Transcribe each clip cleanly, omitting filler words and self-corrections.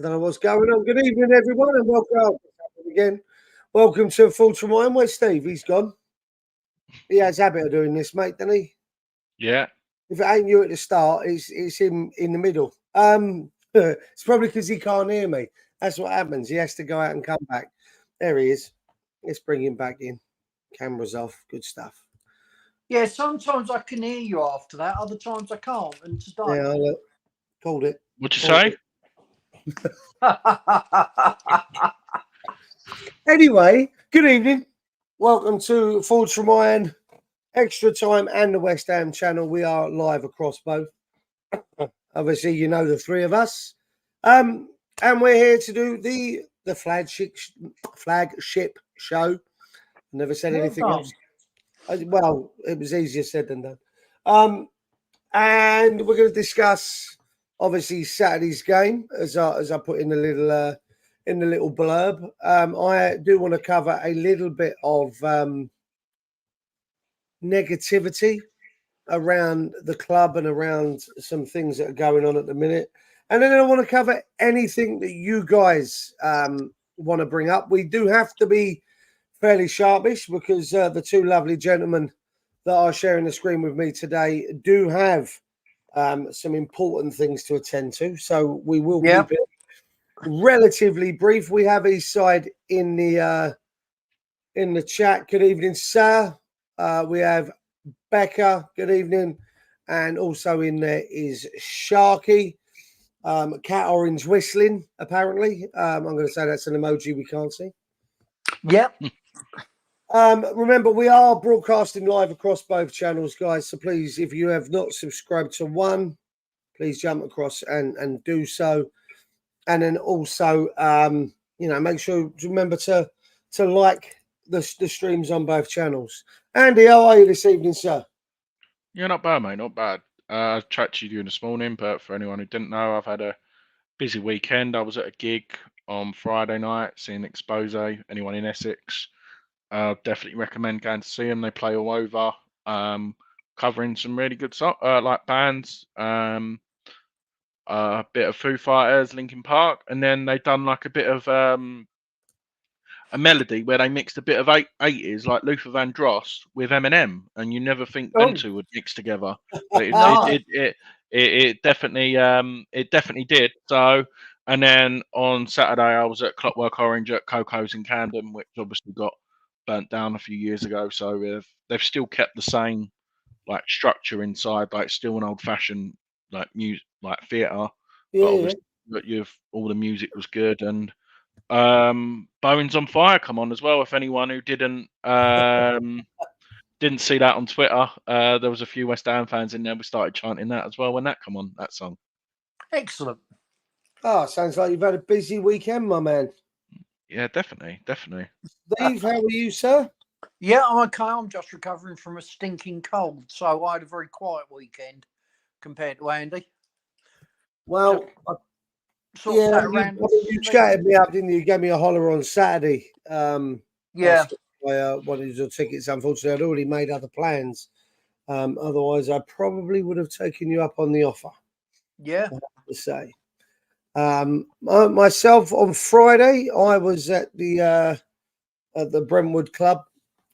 don't know what's going on. Good evening, everyone, and welcome again. Welcome to Full to Mine. Where's Steve? He's gone. He has a habit of doing this, mate, doesn't he? Yeah. If it ain't you at the start, it's him in the middle. It's probably because he can't hear me. That's what happens. He has to go out and come back. There he is. Let's bring him back in. Cameras off. Good stuff. Yeah, sometimes I can hear you after that. Other times I can't. And today, Yeah, look. Called it. What'd you say? Anyway, good evening. Welcome to Forge from Iron, Extra Time, and the West Ham channel. We are live across both. Obviously, you know the three of us. And we're here to do the flagship show. Never said anything else. Well, it was easier said than done. And we're going to discuss, obviously, Saturday's game, as I put in the little blurb. I do want to cover a little bit of negativity around the club and around some things that are going on at the minute. And then I want to cover anything that you guys want to bring up. We do have to be fairly sharpish because the two lovely gentlemen that are sharing the screen with me today do have some important things to attend to. So we will keep it relatively brief. We have Eastside in the chat. Good evening, sir. We have Becca. Good evening. And also in there is Sharky. Cat Orange whistling, apparently. I'm going to say that's an emoji we can't see. Yep. Remember, we are broadcasting live across both channels, guys. So please, if you have not subscribed to one, please jump across and do so. And then also, make sure to remember to like the streams on both channels. Andy, how are you this evening, sir? Yeah, not bad, mate. Not bad. I chatted to you this morning, but for anyone who didn't know, I've had a busy weekend. I was at a gig on Friday night, seeing Expose. Anyone in Essex, definitely recommend going to see them. They play all over, covering some really good like bands. A bit of Foo Fighters, Linkin Park, and then they done like a bit of a melody where they mixed a bit of 80s, like Luther Vandross with Eminem, and you never think them two would mix together. But it definitely did. So, and then on Saturday I was at Clockwork Orange at Coco's in Camden, which obviously got burnt down a few years ago. So they've still kept the same like structure inside, like still an old fashioned like music, like theatre. But obviously, all the music was good, and Bowen's on Fire come on as well. If anyone who didn't see that on Twitter, there was a few West Ham fans in there. We started chanting that as well when that come on, that song. Excellent. Oh, sounds like you've had a busy weekend, my man. Yeah, definitely. Steve, how are you, sir? Yeah, I'm okay. I'm just recovering from a stinking cold, so I had a very quiet weekend compared to Andy. Well, you chatted me up, didn't you? You gave me a holler on Saturday. Yeah. I wanted your tickets. Unfortunately, I'd already made other plans. Otherwise, I probably would have taken you up on the offer. Yeah. I have to say. Myself on Friday, I was at the Brentwood Club,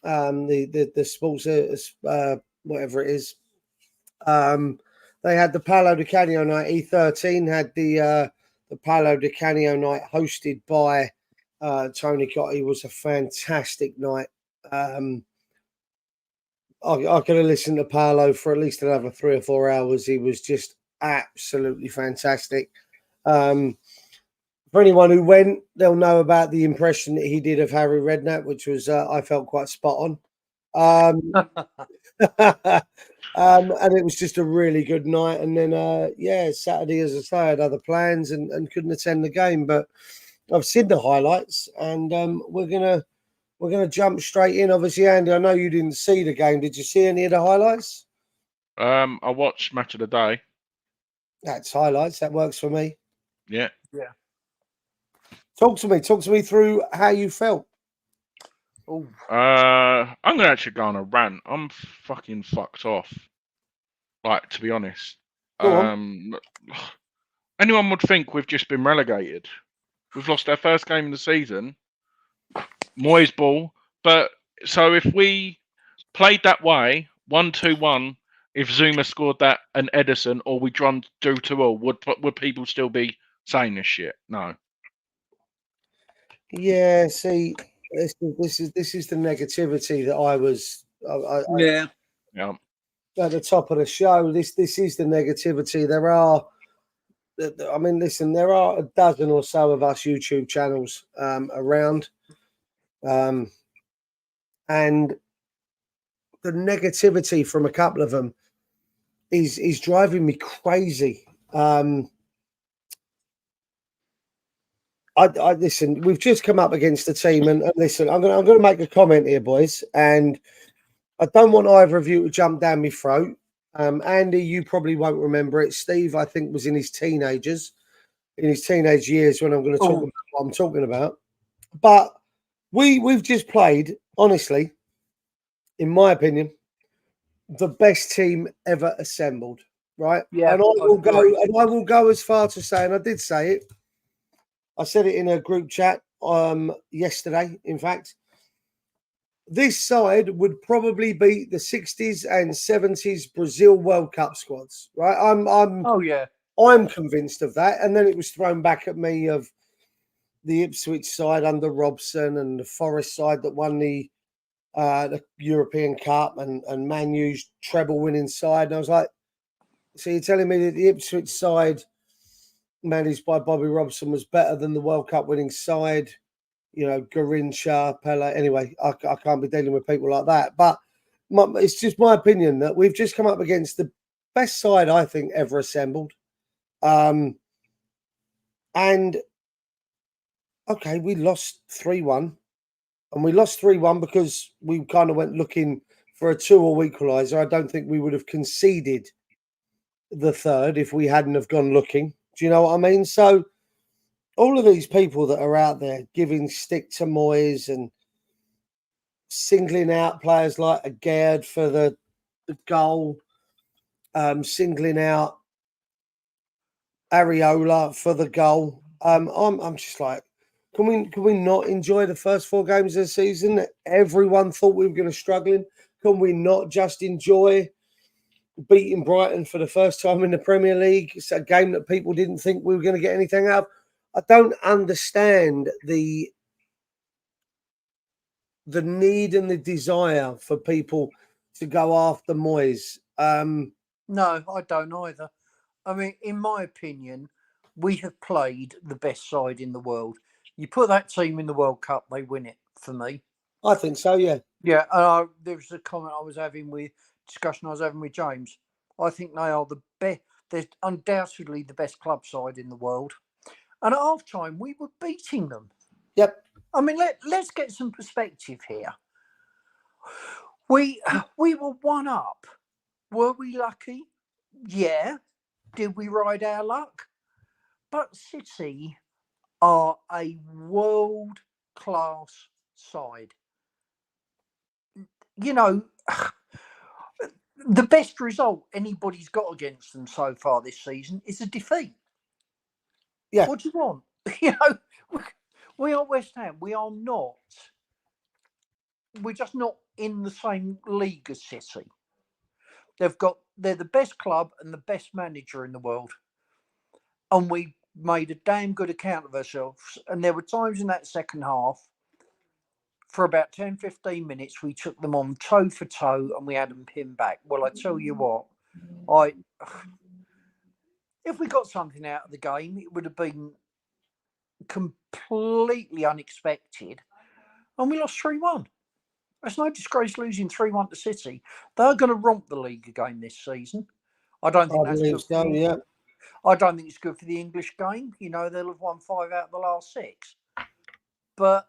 the sports whatever it is. They had the Palo de Canio night. E13 had the Palo de Canio night hosted by Tony Cotti. It was a fantastic night. I could have listened to Paolo for at least another 3 or 4 hours. He was just absolutely fantastic. For anyone who went, they'll know about the impression that he did of Harry Redknapp, which was I felt quite spot on. And it was just a really good night. And then, Saturday, as I say, I had other plans and couldn't attend the game. But I've seen the highlights, and we're gonna jump straight in. Obviously, Andy, I know you didn't see the game. Did you see any of the highlights? I watched Match of the Day. That's highlights. That works for me. Yeah. Talk to me through how you felt. Oh. I'm gonna actually go on a rant. I'm fucking fucked off. Like, to be honest. Go on. anyone would think we've just been relegated. We've lost our first game of the season. Moyes ball. But so if we played that way, 1-2-1, if Zuma scored that and Edison, or we drew 2-2, would people still be saying this shit? No. Yeah, see, this is the negativity that I was Yeah. Yeah. at the top of the show. This is the negativity. There are, I mean, listen, there are a dozen or so of us YouTube channels around, and the negativity from a couple of them is driving me crazy. I listen. We've just come up against the team, and listen, I'm gonna make a comment here, boys, and I don't want either of you to jump down my throat. Andy, you probably won't remember it. Steve, I think, was in his teenage years when I'm going to talk about what I'm talking about. But we've just played, honestly, in my opinion, the best team ever assembled. Right? Yeah, and I will go as far to say, and I did say it. I said it in a group chat yesterday, in fact. This side would probably beat the 60s and 70s Brazil World Cup squads, right? I'm convinced of that. And then it was thrown back at me of the Ipswich side under Robson and the Forest side that won the European Cup and Man U's treble winning side. And I was like, so you're telling me that the Ipswich side managed by Bobby Robson was better than the World Cup winning side? You know, Garincha, Pella. Anyway, I can't be dealing with people like that. But it's just my opinion that we've just come up against the best side I think ever assembled. And okay, we lost 3-1, and we lost 3-1 because we kind of went looking for a 2-2 equaliser. I don't think we would have conceded the third if we hadn't have gone looking. Do you know what I mean? So all of these people that are out there giving stick to Moyes and singling out players like Agard for the goal, singling out Areola for the goal. I'm just like, can we not enjoy the first 4 games of the season? Everyone thought we were going to struggle. Can we not just enjoy beating Brighton for the first time in the Premier League? It's a game that people didn't think we were going to get anything out of. I don't understand the need and the desire for people to go after Moyes. No, I don't either. I mean, in my opinion, we have played the best side in the world. You put that team in the World Cup, they win it for me. I think so, yeah. Yeah, there was a comment discussion I was having with James. I think they are the best. They're undoubtedly the best club side in the world. And at half time, we were beating them. Yep. I mean, let's get some perspective here. We were 1 up. Were we lucky? Yeah. Did we ride our luck? But City are a world-class side. You know, the best result anybody's got against them so far this season is a defeat. Yeah. What do you want? You know, we are West Ham. We are not. We're just not in the same league as City. They're the best club and the best manager in the world. And we made a damn good account of ourselves. And there were times in that second half, for about 10, 15 minutes, we took them on toe for toe and we had them pinned back. Well, I tell you what, if we got something out of the game, it would have been completely unexpected. And we lost 3-1. It's no disgrace losing 3-1 to City. They're going to romp the league again this season. I don't think that's good. So, yeah. I don't think it's good for the English game. You know, they'll have won 5 out of the last 6. But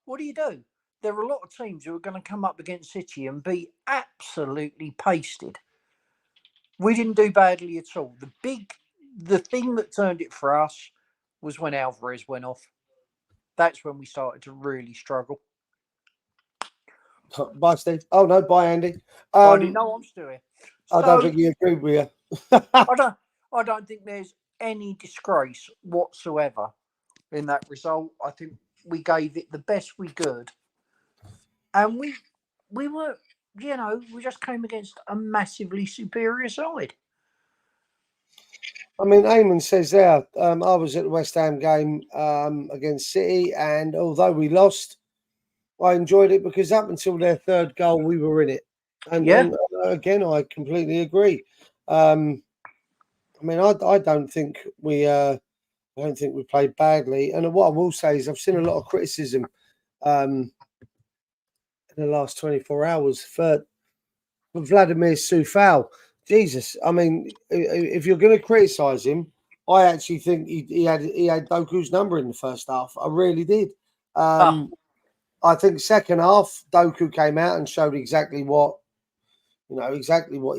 what do? There are a lot of teams who are going to come up against City and be absolutely pasted. We didn't do badly at all. The thing that turned it for us was when Alvarez went off. That's when we started to really struggle. Bye, Steve. Oh no, bye, Andy. I didn't know I'm still here. I don't think you agree with you. I don't think there's any disgrace whatsoever in that result. I think we gave it the best we could, and we were, we just came against a massively superior side. I mean, Eamon says there, I was at the West Ham game against City, and although we lost, I enjoyed it because up until their third goal, we were in it. And, again, I completely agree. I mean, I don't think we played badly. And what I will say is, I've seen a lot of criticism in the last 24 hours for Vladimir Coufal. Jesus, I mean, if you're going to criticise him, I actually think he had Doku's number in the first half. I really did. I think second half, Doku came out and showed exactly what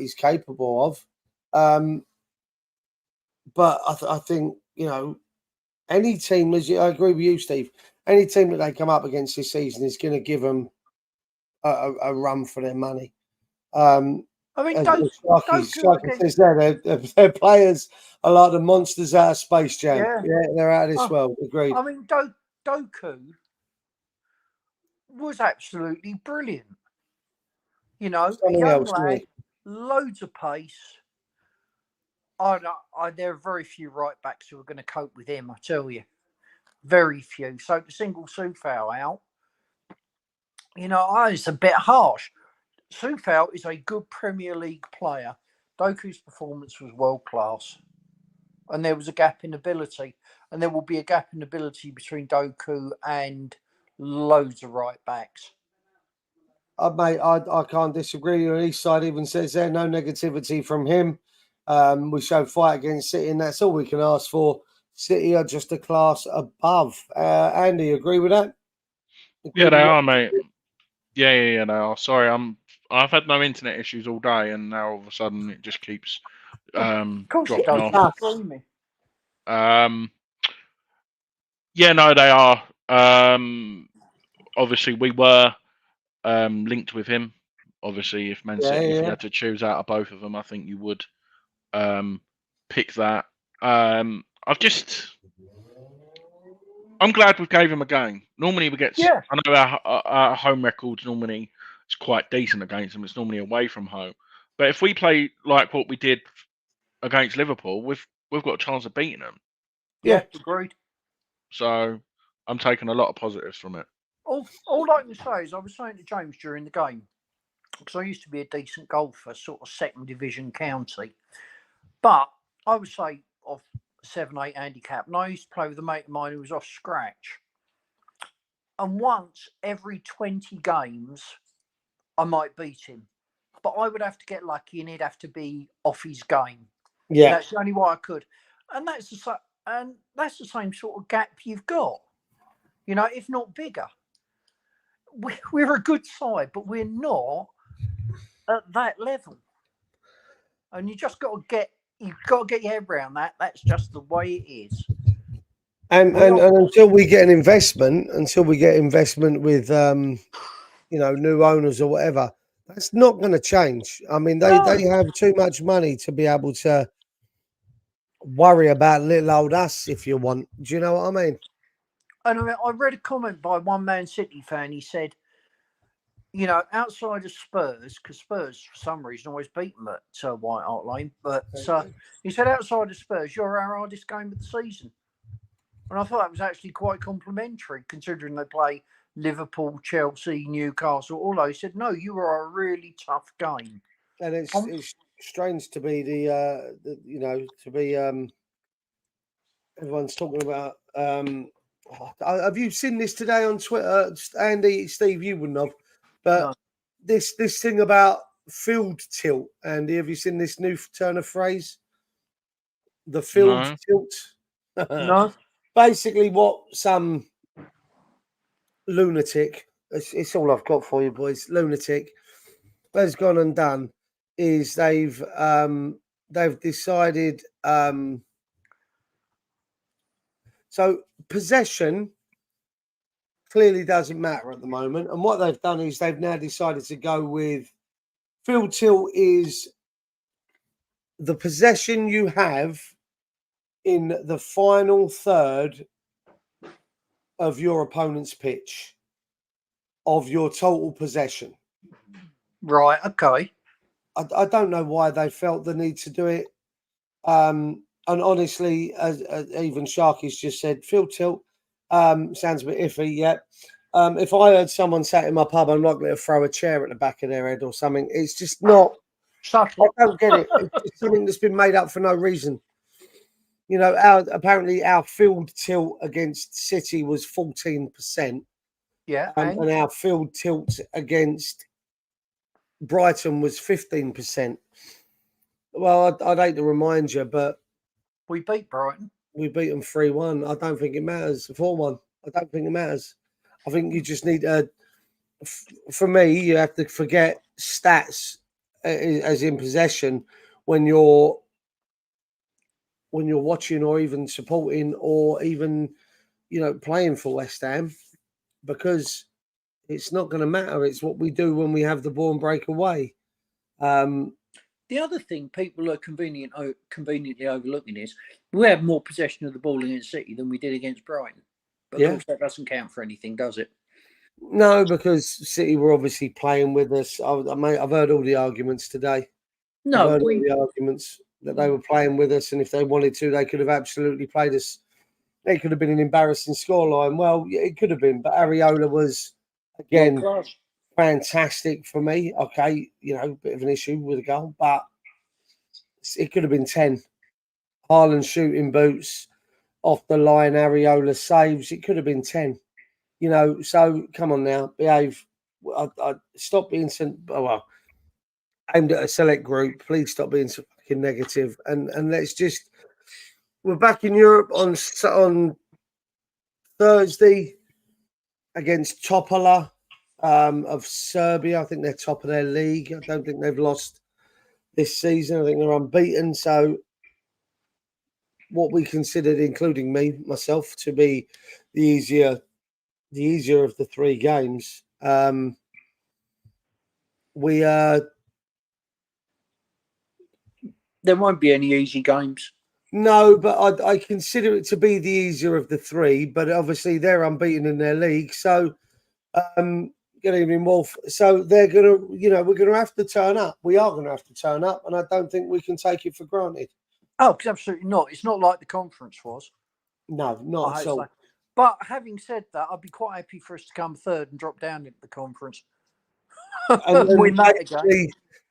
he's capable of. But I think, any team, I agree with you, Steve, any team that they come up against this season is going to give them a run for their money. I mean, Doku says their players are like the monsters out of Space Jam. Yeah, they're out of this world. Agreed. I mean, Doku was absolutely brilliant. Young lad, loads of pace. There are very few right backs who are going to cope with him, I tell you. Very few. So to single Coufal out, it's a bit harsh. Coufal is a good Premier League player. Doku's performance was world class. And there was a gap in ability. And there will be a gap in ability between Doku and loads of right backs. Mate, I can't disagree. On each side even says there, no negativity from him. We showed fight against City, and that's all we can ask for. City are just a class above. Andy, agree with that? Yeah, they are, mate. Yeah, they are. Sorry, I've had no internet issues all day, and now all of a sudden it just keeps dropping off. Yeah, no, they are. Obviously, we were linked with him. Obviously, if Man City, if you had to choose out of both of them, I think you would pick that. I'm glad we gave him a game. Normally we get. I know our home records normally it's quite decent against them. It's normally away from home. But if we play like what we did against Liverpool, we've got a chance of beating them. Yeah, agreed. So I'm taking a lot of positives from it. All I can say is I was saying to James during the game, because I used to be a decent golfer, sort of second division county. But I would say off 7-8 handicap. And I used to play with a mate of mine who was off scratch. And once every 20 games, I might beat him. But I would have to get lucky and he'd have to be off his game. Yeah. And that's the only way I could. And that's the same sort of gap you've got. If not bigger. We're a good side, but we're not at that level. And you've got to get your head around that. That's just the way it is. And until we get investment with new owners or whatever, that's not going to change. I mean, they have too much money to be able to worry about little old us, if you want. Do you know what I mean? And I read a comment by one Man City fan. He said, outside of Spurs, because Spurs, for some reason, always beat them at White Hart Lane. But he said, outside of Spurs, you're our hardest game of the season. And I thought that was actually quite complimentary, considering they play Liverpool, Chelsea, Newcastle, all those. He said, no, you are a really tough game. And it's strange to be everyone's talking about. Have you seen this today on Twitter, Andy? Steve, you wouldn't have. But this thing about field tilt, Andy, have you seen this new turn of phrase? The field tilt? No. Basically, what some lunatic, it's all I've got for you, boys, lunatic, has gone and done is they've decided. So possession clearly doesn't matter at the moment. And what they've done is they've now decided to go with field tilt is the possession you have in the final third of your opponent's pitch of your total possession. Right. Okay. I don't know why they felt the need to do it. And honestly, as even Sharky's just said, field tilt sounds a bit iffy. Yeah. If I heard someone sat in my pub, I'm likely to throw a chair at the back of their head or something. It's just not. Subtle. I don't get it. It's something that's been made up for no reason. You know, apparently our field tilt against City was 14%, Yeah. and our field tilt against Brighton was 15%. Well, I'd hate to remind you, but we beat Brighton. We beat them 3-1. I don't think it matters. 4-1. I don't think it matters. I think you just need to. For me, you have to forget stats as in possession when you're watching or even supporting or even playing for West Ham, because it's not going to matter. It's what we do when we have the ball and break away. The other thing people are conveniently overlooking is we had more possession of the ball against City than we did against Brighton. But of course that doesn't count for anything, does it? No, because City were obviously playing with us. I've heard all the arguments today. No, I've heard all the arguments that they were playing with us, and if they wanted to, they could have absolutely played us. It could have been an embarrassing scoreline. Well, yeah, it could have been, but Areola was again fantastic for me. Okay, bit of an issue with a goal, but it could have been 10. Haaland shooting boots off the line, Areola saves. It could have been 10. So come on now, behave. I stop being aimed at a select group. Please stop being so fucking negative, and let's just. We're back in Europe on Thursday against Topola of Serbia. I think they're top of their league. I don't think they've lost this season. I think they're unbeaten. So what we considered, including myself, to be the easier of the three games. There won't be any easy games. No, but I consider it to be the easier of the three. But obviously they're unbeaten in their league, so getting involved. So they're gonna, we're gonna have to turn up. We are gonna have to turn up, and I don't think we can take it for granted. Oh, absolutely not. It's not like the conference was. No, not at all. But having said that, I'd be quite happy for us to come third and drop down into the conference. And win that again.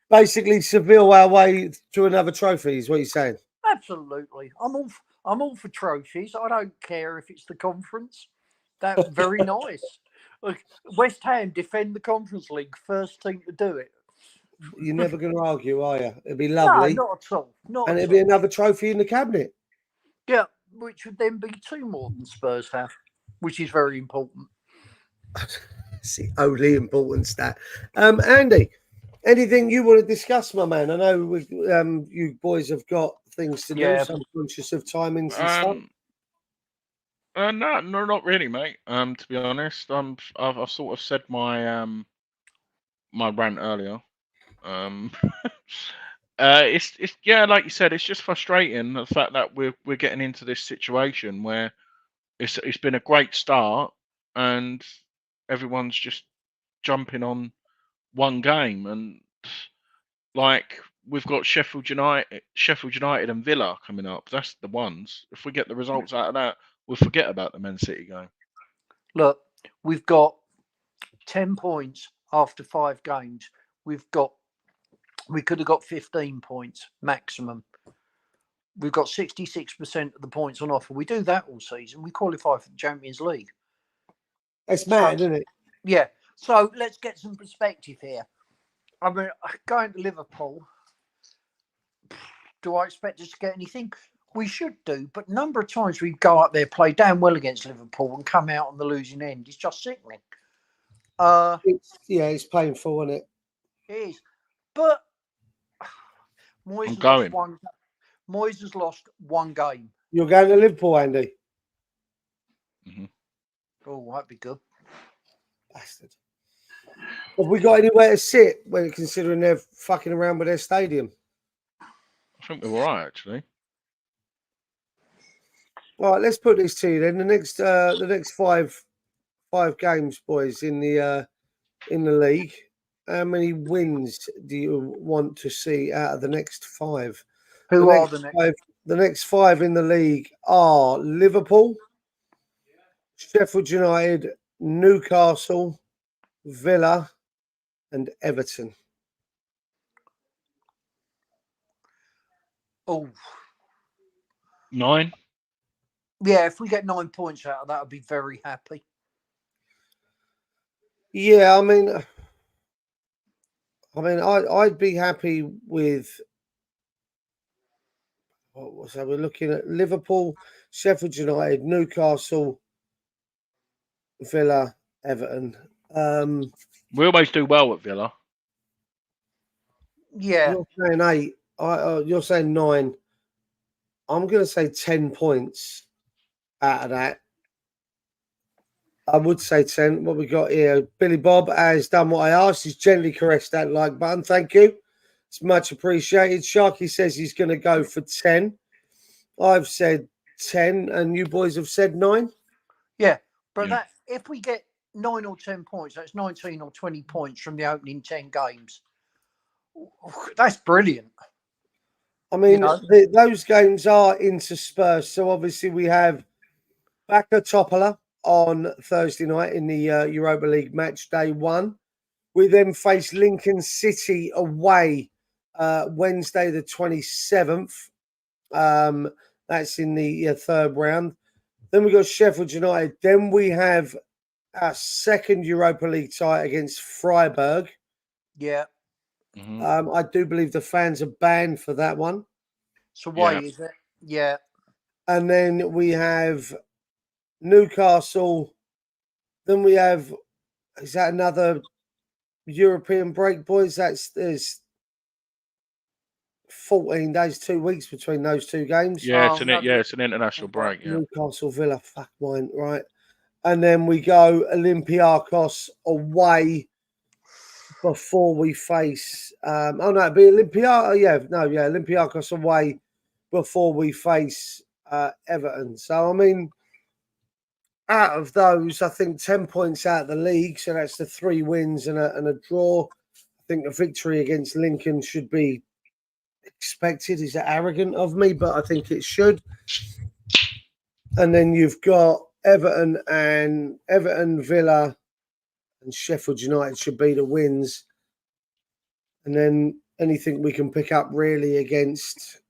Basically, Seville our way to another trophy is what you're saying. Absolutely, I'm all for trophies. I don't care if it's the conference. That's very nice. Look, West Ham defend the Conference League, first team to do it. You're never going to argue, are you? It'd be lovely. No, not at all. And it'd be another trophy in the cabinet. Yeah, which would then be 2 more than Spurs have, which is very important. It's the only important stat. Andy, anything you want to discuss, my man? I know you boys have got things to do, so I'm conscious of timings and stuff. No, not really, mate. To be honest, I've sort of said my my rant earlier. It's like you said, it's just frustrating the fact that we're getting into this situation where it's been a great start and everyone's just jumping on one game, and like we've got Sheffield United and Villa coming up. That's the ones. If we get the results out of that, we'll forget about the Man City game. Look, we've got 10 points after 5 games. We could have got 15 points maximum. We've got 66% of the points on offer. We do that all season. We qualify for the Champions League. It's mad, isn't it? Yeah. So let's get some perspective here. I mean, going to Liverpool, do I expect us to get anything? We should do, but a number of times we go up there, play damn well against Liverpool and come out on the losing end. It's just sickening. It's painful, isn't it? It is. But Moyes has lost one game. You're going to Liverpool, Andy? Mm-hmm. Oh, that'd be good. Bastard. Have we got anywhere to sit when considering they're fucking around with their stadium? I think we're all right, actually. All right, let's put this to you then. The next five games, boys, in the league. How many wins do you want to see out of the next 5? Who are the next? The next 5 in the league are Liverpool, Sheffield United, Newcastle, Villa, and Everton. Oh, 9. yeah. If we get 9 points out of that, I'd be very happy. Yeah, I mean, I'd be happy with. So we're looking at Liverpool, Sheffield United, Newcastle, Villa, Everton. We always do well at Villa. Yeah. You're saying 8. You're saying 9. I'm going to say 10 points out of that. I would say 10. What we got here? Billy Bob has done what I asked. He's gently caressed that like button. Thank you. It's much appreciated. Sharky says he's going to go for 10. I've said 10, and you boys have said 9. Yeah, but Yeah. that if we get 9 or 10 points, that's 19 or 20 points from the opening 10 games. That's brilliant. I mean, You know? those games are interspersed. So obviously we have Baka Topola on Thursday night in the Europa League match day 1. We then face Lincoln City away Wednesday the 27th. That's in the third round. Then we got Sheffield United. Then we have our second Europa League tie against Freiburg. Yeah. Mm-hmm. I do believe the fans are banned for that one. So why Yeah. is it? Yeah. And then we have Newcastle. Then we have, is that another European break, boys? There's 14 days, 2 weeks between those 2 games. Yeah, Oh, it's an international break. Yeah. Newcastle, Villa, fuck mine, right? And then we go Olympiacos away before we face. It'd be Olympiacos away before we face Everton. So I mean, out of those, I think 10 points out of the league. So that's the 3 wins and a draw. I think a victory against Lincoln should be expected. Is that arrogant of me? But I think it should. And then you've got Everton, Villa, and Sheffield United should be the wins. And then anything we can pick up really against.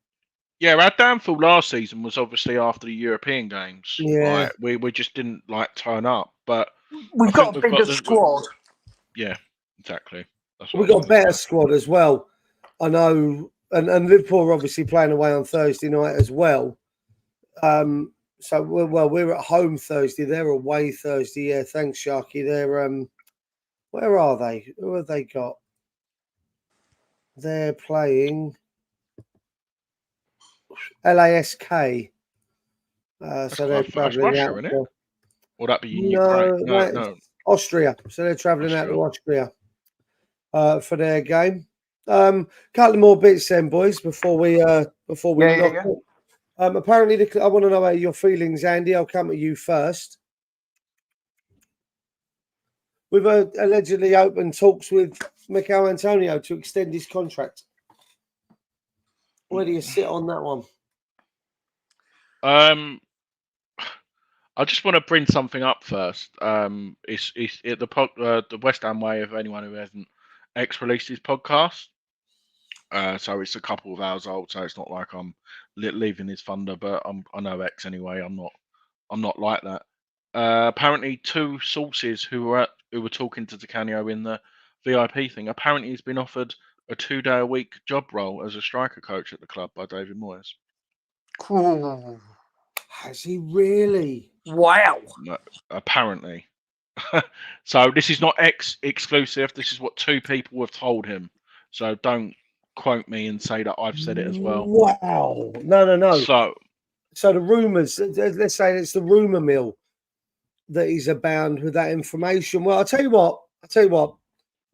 Yeah, our downfall last season was obviously after the European games. Yeah. Like, we just didn't turn up. But we've got a bigger squad. Yeah, exactly. That's We've got a better squad as well. I know, and Liverpool are obviously playing away on Thursday night as well. So we're at home Thursday. They're away Thursday. Yeah, thanks, Sharky. They're where are they? Who have they got? They're playing LASK. So they're travelling out. Russia, isn't it? Will that be in Ukraine? No. Austria. So they're travelling out to Austria for their game. Couple of more bits then, boys, before we knock it. Apparently, I want to know how your feelings, Andy. I'll come to you first. We've allegedly opened talks with Mikel Antonio to extend his contract. Where do you sit on that one? I just want to bring something up first. It's the West Ham Way. If anyone who hasn't released his podcast, so it's a couple of hours old. So it's not like I'm leaving his thunder, but I know X anyway. I'm not like that. Apparently, 2 sources who were talking to Di Canio in the VIP thing. Apparently, he's been offered a 2-day-a-week job role as a striker coach at the club by David Moyes. Cool. Has he really? Wow. No, apparently. So this is not exclusive. This is what 2 people have told him. So don't quote me and say that I've said it as well. Wow. No. So the rumours, let's say it's the rumour mill that he's abound with that information. Well, I'll tell you what.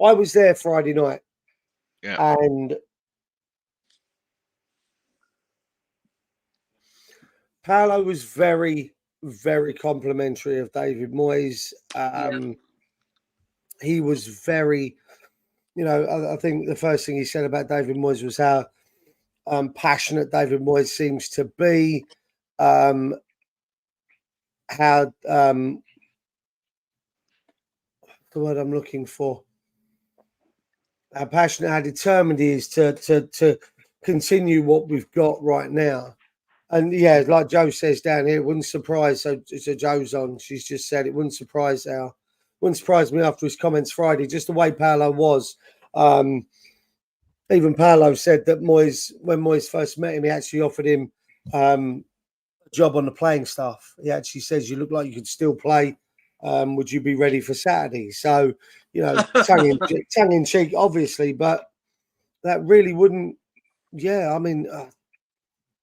I was there Friday night. Yeah. And Paolo was very, very complimentary of David Moyes. He was very, I think the first thing he said about David Moyes was how passionate David Moyes seems to be, how the word I'm looking for, how passionate, how determined he is to continue what we've got right now. And yeah, like Joe says down here, it wouldn't surprise. So Joe's on. She's just said it wouldn't surprise me after his comments Friday, just the way Paolo was. Even Paolo said that when Moyes first met him, he actually offered him a job on the playing staff. He actually says, "You look like you could still play. Would you be ready for Saturday?" So, tongue in cheek, obviously, but that really wouldn't. Yeah, I mean,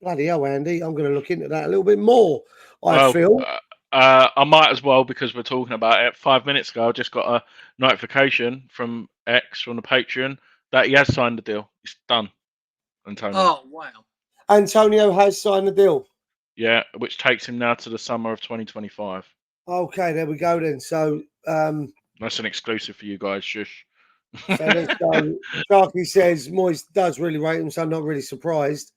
bloody hell, Andy, I'm going to look into that a little bit more. I feel. I might as well, because we're talking about it. 5 minutes ago, I just got a notification from X, from the Patreon, that he has signed the deal. It's done, Antonio. Oh, wow. Antonio has signed the deal. Yeah, which takes him now to the summer of 2025. Okay, there we go then. So that's an exclusive for you guys. Shush. So let's go. Sharky says Moyes does really rate him, so I'm not really surprised.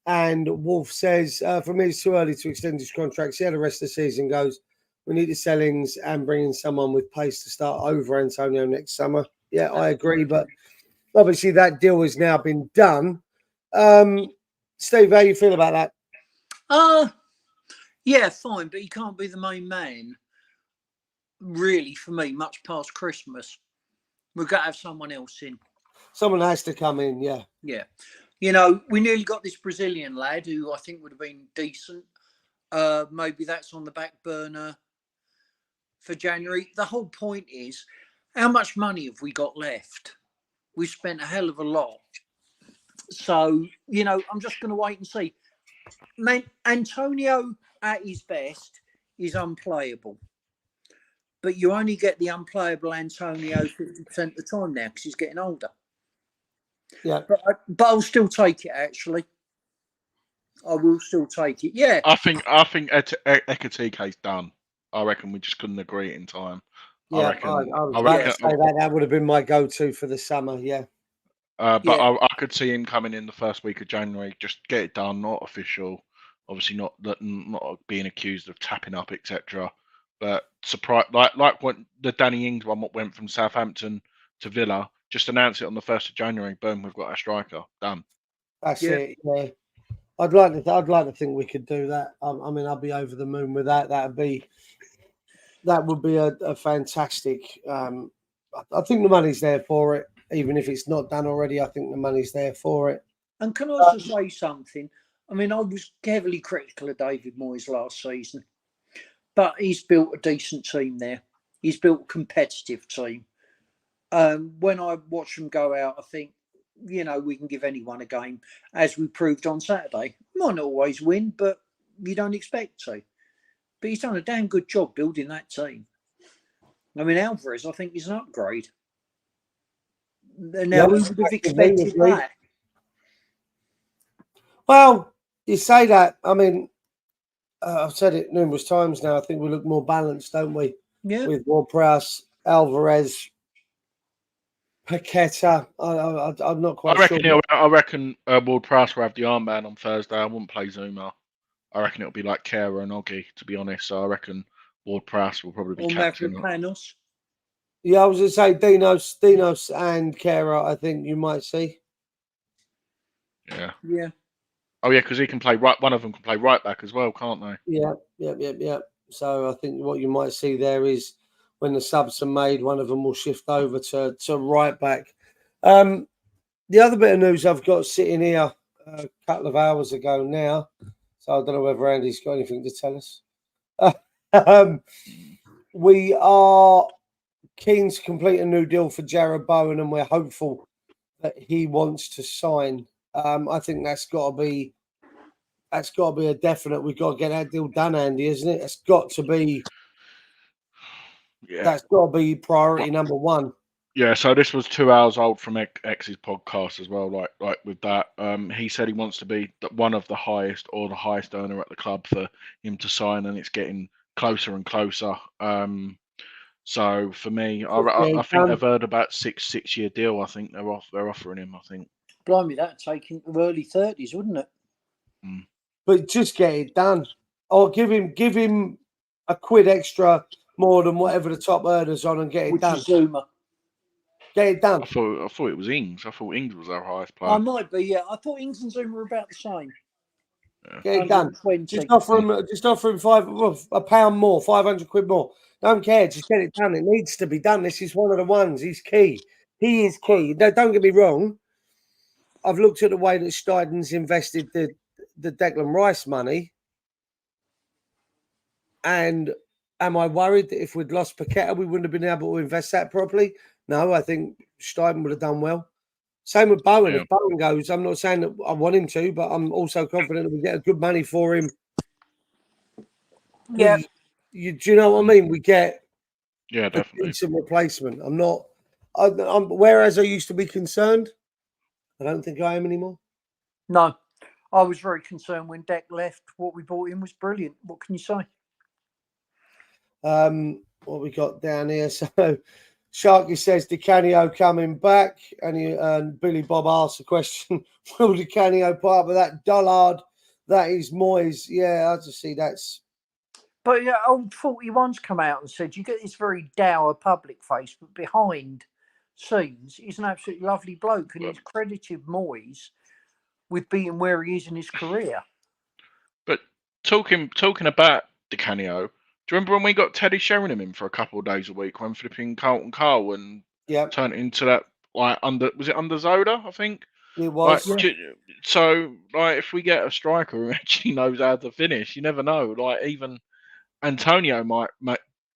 And Wolf says, for me, it's too early to extend his contract. See how the rest of the season goes. We need the sellings and bring in someone with pace to start over Antonio next summer. Yeah, I agree. But obviously that deal has now been done. Steve, how you feel about that? Yeah, fine. But he can't be the main man, really, for me, much past Christmas. We've got to have someone else in. Someone has to come in, yeah. Yeah. We nearly got this Brazilian lad who I think would have been decent. Maybe that's on the back burner for January. The whole point is, how much money have we got left? We've spent a hell of a lot. So, I'm just going to wait and see. Man, Antonio at his best is unplayable. But you only get the unplayable Antonio 50% of the time now because he's getting older. Yeah. But I'll still take it, actually. I will still take it. Yeah. I think Ekatike's done. I reckon we just couldn't agree it in time. Yeah, I reckon that would have been my go-to for the summer, yeah. But I could see him coming in the first week of January, just get it done, not official. Obviously not being accused of tapping up, etc. But surprise, like when the Danny Ings one went from Southampton to Villa, just announce it on the 1st of January. Boom, we've got our striker done. That's it. Yeah, I'd like to think we could do that. I mean, I'd be over the moon with that. That would be a fantastic. I think the money's there for it, even if it's not done already. I think the money's there for it. And can I also say something? I mean, I was heavily critical of David Moyes last season, but he's built a decent team there. He's built a competitive team. When I watch them go out, I think, we can give anyone a game, as we proved on Saturday. Might not always win, but you don't expect to. But he's done a damn good job building that team. I mean, Alvarez, I think, is an upgrade. Now, we would have expected that. Well, you say that. I mean, I've said it numerous times now. I think we look more balanced, don't we? Yeah. With Ward-Prowse, Alvarez, Paqueta. I'm not quite sure. I reckon Ward-Prowse will have the armband on Thursday. I wouldn't play Zuma. I reckon it'll be like Kera and Oggy, to be honest. So I reckon Ward-Prowse will probably be captain. Mavropanos. Yeah, I was going to say Dinos and Kera, I think you might see. Yeah. Yeah. Oh, yeah, because he can play right. One of them can play right back as well, can't they? Yeah. So I think what you might see there is when the subs are made, one of them will shift over to right back. The other bit of news I've got sitting here a couple of hours ago now, so I don't know whether Andy's got anything to tell us. We are keen to complete a new deal for Jarrod Bowen, and we're hopeful that he wants to sign. I think that's got to be a definite. We've got to get that deal done, Andy, isn't it? It's got to be. Yeah. That's got to be priority number one. Yeah, so this was 2 hours old from X's podcast as well. Like with that, he said he wants to be one of the highest or the highest earner at the club for him to sign, and it's getting closer and closer. So for me, I think they've heard about six-year deal. I think they're offering him. I think. Blimey, that'd take him to early 30s, wouldn't it? But just get it done, or give him a quid extra more than whatever the top earners on, and get it Which done. is Zuma. Get it done. I thought it was Ings. I thought Ings was our highest player. I might be, yeah. I thought Ings and Zuma were about the same. Get it done. 120. Just offer him £5 more, 500 quid more. Don't care. Just get it done. It needs to be done. This is one of the ones. He's key. He is key. No, don't get me wrong. I've looked at the way that Steiden's invested the Declan Rice money, and am I worried that if we'd lost Paqueta, we wouldn't have been able to invest that properly? No, I think Steiden would have done well. Same with Bowen. Yeah. If Bowen goes, I'm not saying that I want him to, but I'm also confident that we get good money for him. Yeah. Do you know what I mean? We get definitely a decent replacement. I'm whereas I used to be concerned, I don't think I am anymore. No, I was very concerned when Deck left. What we bought in was brilliant. What can you say? What we got down here? So Sharky says Di Canio coming back, and Billy Bob asks a question: will Di Canio part of that dullard? That is Moyes. Yeah, I just see that's. But yeah, old 41's come out and said you get this very dour public face, but behind scenes, he's an absolutely lovely bloke, and he's credited Moyes with being where he is in his career. But talking about Di Canio, do you remember when we got Teddy Sheringham in for a couple of days a week when flipping Carlton Carl and turned it into that was it under Zoda? I think it was. So if we get a striker who actually knows how to finish, you never know. Like even Antonio might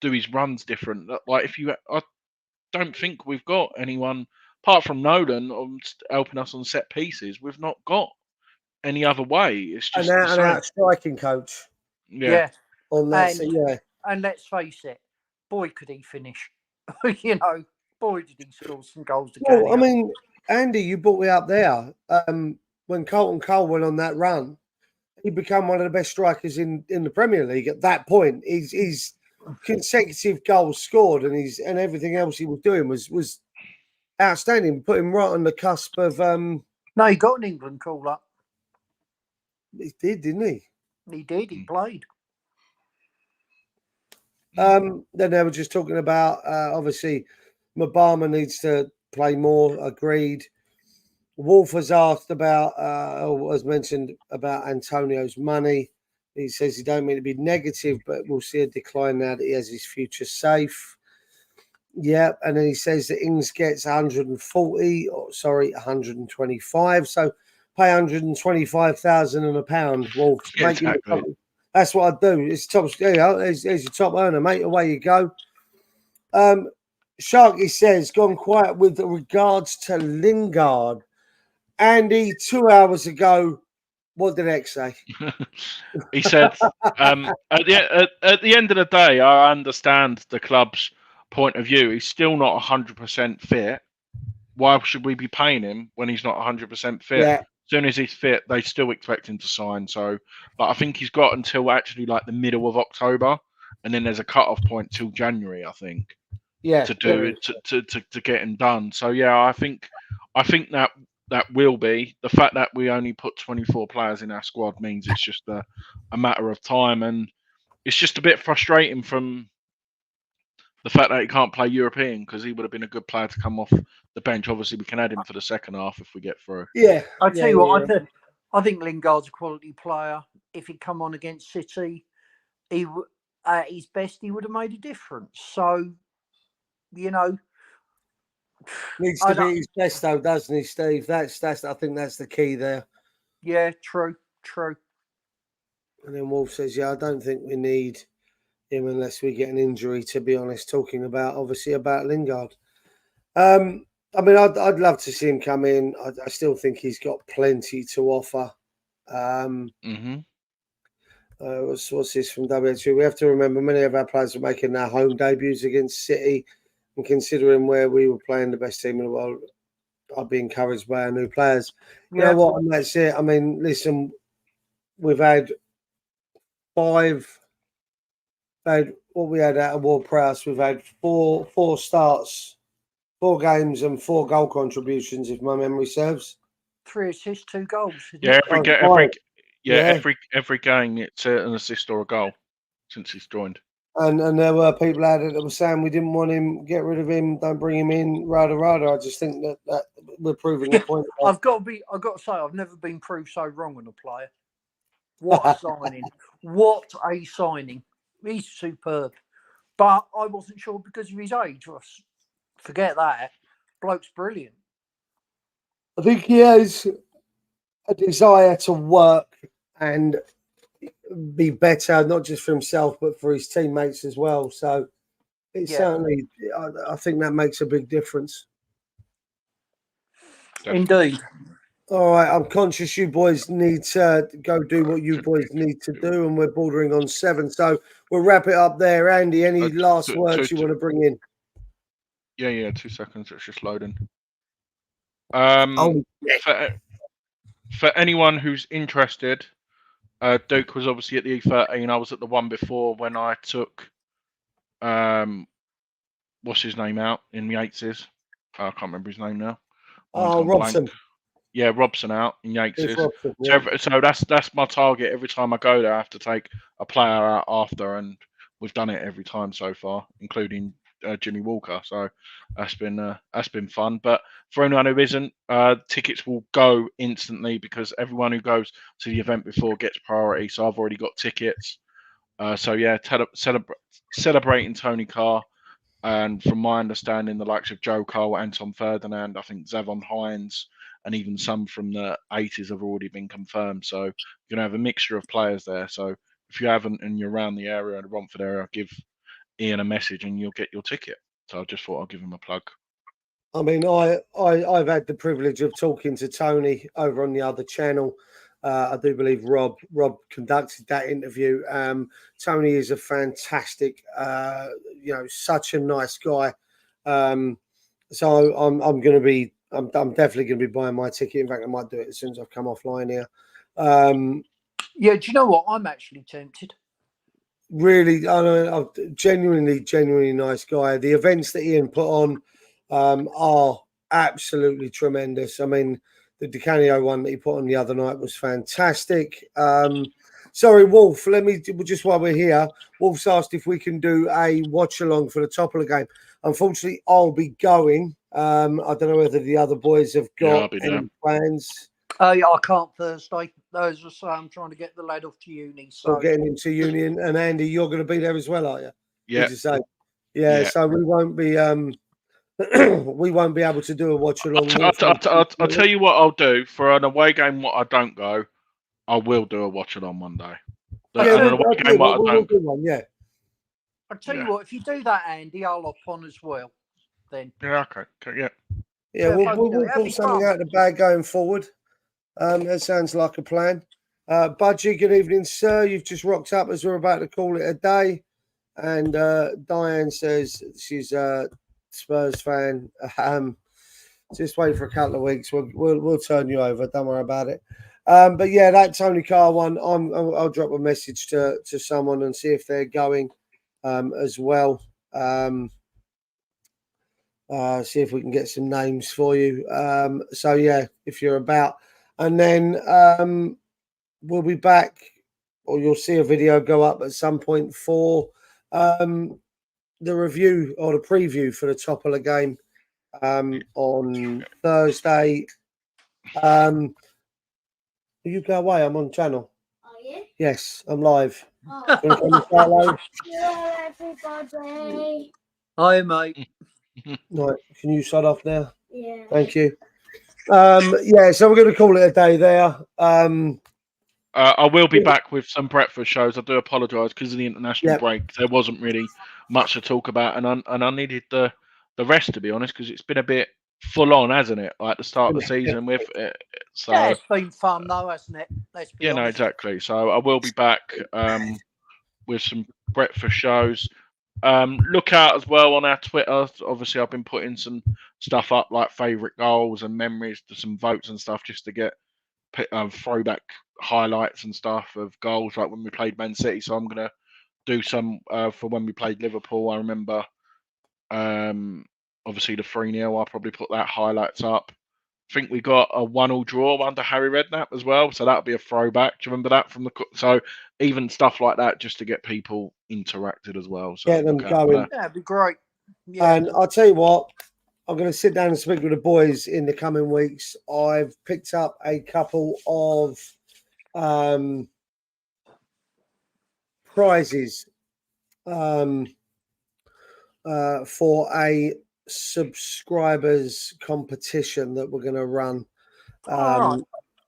do his runs different. Like I don't think we've got anyone apart from Nolan helping us on set pieces. We've not got any other way. It's just an out striking coach. Yeah. On that, and let's face it, boy, could he finish. You know, boy, did he score some goals. Well, I mean, Andy, you brought me up there. When Carlton Cole went on that run, he became one of the best strikers in the Premier League at that point. He's consecutive goals scored and everything else he was doing was outstanding. Put him right on the cusp of. No, he got an England call up. He did, didn't he? He did. He played. Then they were just talking about obviously Mabama needs to play more. Agreed. Wolf has asked about, as mentioned, about Antonio's money. He says he don't mean to be negative, but we'll see a decline now that he has his future safe. Yeah, and then he says that Ings gets 125. So pay 125,000 and £1. Wolf, exactly. That's what I do. It's top. There's your top earner, mate. Away you go. Sharky says, gone quiet with regards to Lingard. Andy, 2 hours ago, what did X say? He said, at the end of the day, I understand the club's point of view. He's still not 100% fit. Why should we be paying him when he's not 100% fit? Yeah. As soon as he's fit, they still expect him to sign. So, but I think he's got until actually like the middle of October, and then there's a cut-off point till January, I think. Yeah. To do it to get him done. So yeah, I think that will be the fact that we only put 24 players in our squad means it's just a matter of time, and it's just a bit frustrating from the fact that he can't play European because he would have been a good player to come off the bench. Obviously, we can add him for the second half if we get through. Yeah, I tell you what, I think Lingard's a quality player. If he'd come on against City, he at his best he would have made a difference. So, you know, needs to be his best though, doesn't he, Steve? That's I think that's the key there. Yeah, true. And then Wolf says, "Yeah, I don't think we need him unless we get an injury." To be honest, talking about Lingard. I mean, I'd love to see him come in. I still think he's got plenty to offer. What's this from WH2? We have to remember many of our players are making their home debuts against City. And considering where we were playing the best team in the world, I'd be encouraged by our new players. You know what? And that's it. I mean, listen, we've had what we had out of Ward Prowse. We've had four starts, 4 games, and 4 goal contributions, if my memory serves. 3 assists, 2 goals. Yeah, every Yeah. every game it's an assist or a goal since he's joined. And there were people out there that were saying we didn't want him, get rid of him, don't bring him in, rada. I just think that we're proving the point. I've got to say, I've never been proved so wrong on a player. What a signing! What a signing! He's superb. But I wasn't sure because of his age. Forget that. Bloke's brilliant. I think he has a desire to work and be better, not just for himself, but for his teammates as well. So it certainly, I think that makes a big difference. Indeed. All right, I'm conscious you boys need to go do what you boys need to do, and we're bordering on 7. So we'll wrap it up there. Andy, any last words you want to bring in? Yeah, 2 seconds. It's just loading. For anyone who's interested, Duke was obviously at the E13. I was at the one before when I took what's his name out in the 8s. I can't remember his name now. Robson. Yeah, Robson out in Yates's. Robson, yeah. So that's my target. Every time I go there, I have to take a player out after, and we've done it every time so far, including Jimmy Walker. So that's been fun. But for anyone who isn't, tickets will go instantly because everyone who goes to the event before gets priority. So I've already got tickets. So yeah, celebrating Tony Carr. And from my understanding, the likes of Joe Cole, Anton Ferdinand, I think Zavon Hines, and even some from the 80s have already been confirmed. So you're going to have a mixture of players there. So if you haven't and you're around the area, the Romford area, give Ian a message and you'll get your ticket. So I just thought I'll give him a plug. I mean, I've had the privilege of talking to Tony over on the other channel. I do believe Rob conducted that interview. Tony is a fantastic, such a nice guy. So I'm definitely going to be buying my ticket. In fact, I might do it as soon as I've come offline here. Yeah, do you know what? I'm actually tempted. Really, I'm genuinely nice guy. The events that Ian put on are absolutely tremendous. I mean, the Decanio one that he put on the other night was fantastic. Sorry, Wolf, just while we're here, Wolf's asked if we can do a watch along for the top of the game. Unfortunately, I'll be going. I don't know whether the other boys have got any plans. Yeah, I can't Thursday. Those are so I'm trying to get the lad off to uni. So getting him to uni, and Andy, you're going to be there as well, are you? Yeah. Did you say? Yeah. So we won't be we won't be able to do a watch along. I'll tell you what I'll do for an away game. What I don't go, I will do a watch along one day. We'll do one, yeah. I'll tell you what, if you do that, Andy, I'll hop on as well. Then. Yeah. Okay. Yeah. Yeah. We'll pull something out of the bag going forward. That sounds like a plan. Budgie, good evening, sir. You've just rocked up as we're about to call it a day. And Diane says she's a Spurs fan. Just wait for a couple of weeks. We'll turn you over. Don't worry about it. But yeah, that Tony Carr one, I'll drop a message to someone and see if they're going as well. See if we can get some names for you. So yeah, if you're about. And then we'll be back, or you'll see a video go up at some point for the review or the preview for the top of the game on Thursday. You go away. I'm on channel. Are you? Yes, I'm live. Oh. Hello, everybody. Hi, mate. Right, can you shut off now? Yeah. Thank you. Yeah, so we're going to call it a day there. I will be back with some breakfast shows. I do apologise because of the international break. There wasn't really much to talk about, and I needed the rest, to be honest, because it's been a bit full on, hasn't it? Like the start of the season with it. So yeah, it's been fun though, hasn't it? Let's be honest. No, exactly. So I will be back with some breakfast shows. Look out as well on our Twitter. Obviously, I've been putting some stuff up like favourite goals and memories to some votes and stuff just to get throwback highlights and stuff of goals like when we played Man City. So I'm going to do some for when we played Liverpool. I remember obviously the 3-0. I'll probably put that highlights up. I think we got a 1-1 draw under Harry Redknapp as well, so that'll be a throwback. Do you remember that from the? So even stuff like that, just to get people interacted as well. So Get them look out for going. that. Yeah, it'd be great. Yeah. And I'll tell you what, I'm going to sit down and speak with the boys in the coming weeks. I've picked up a couple of prizes for a subscribers competition that we're going to run. Alright.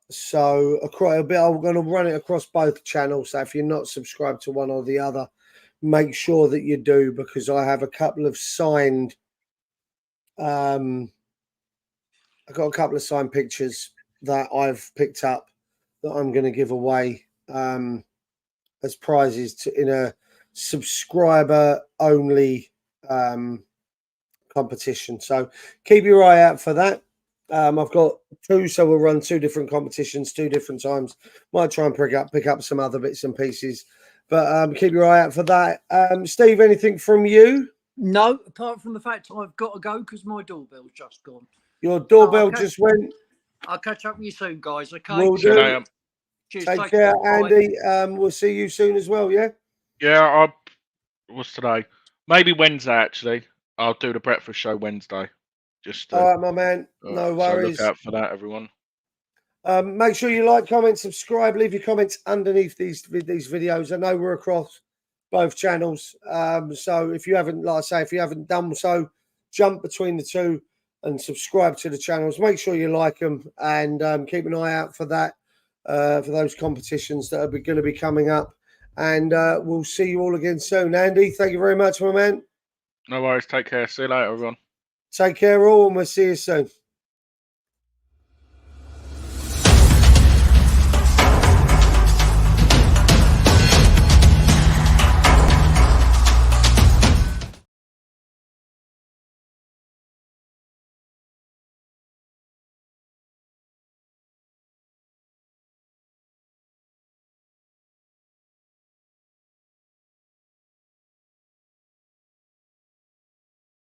So I'm going to run it across both channels. So if you're not subscribed to one or the other, make sure that you do, because I have a couple of signed. I've got a couple of signed pictures that I've picked up that I'm going to give away as prizes in a subscriber only competition. So keep your eye out for that. I've got 2, so we'll run 2 different competitions, 2 different times. Might try and pick up some other bits and pieces, but keep your eye out for that. Steve, anything from you? No, apart from the fact I've got to go because my doorbell's just gone. Your doorbell just went. I'll catch up with you soon, guys. Okay. Will Good do. night. Cheers. Take care, Andy. We'll see you soon as well. Yeah. Yeah, what's today? Maybe Wednesday. Actually, I'll do the breakfast show Wednesday. Just All right, my man. No worries. So look out for that, everyone. Make sure you like, comment, subscribe, leave your comments underneath these videos. I know we're across both channels. So if you haven't, like I say, if you haven't done so, jump between the 2 and subscribe to the channels. Make sure you like them and keep an eye out for that, for those competitions that are going to be coming up. And we'll see you all again soon. Andy, thank you very much, my man. No worries. Take care. See you later, everyone. Take care all, and we'll see you soon.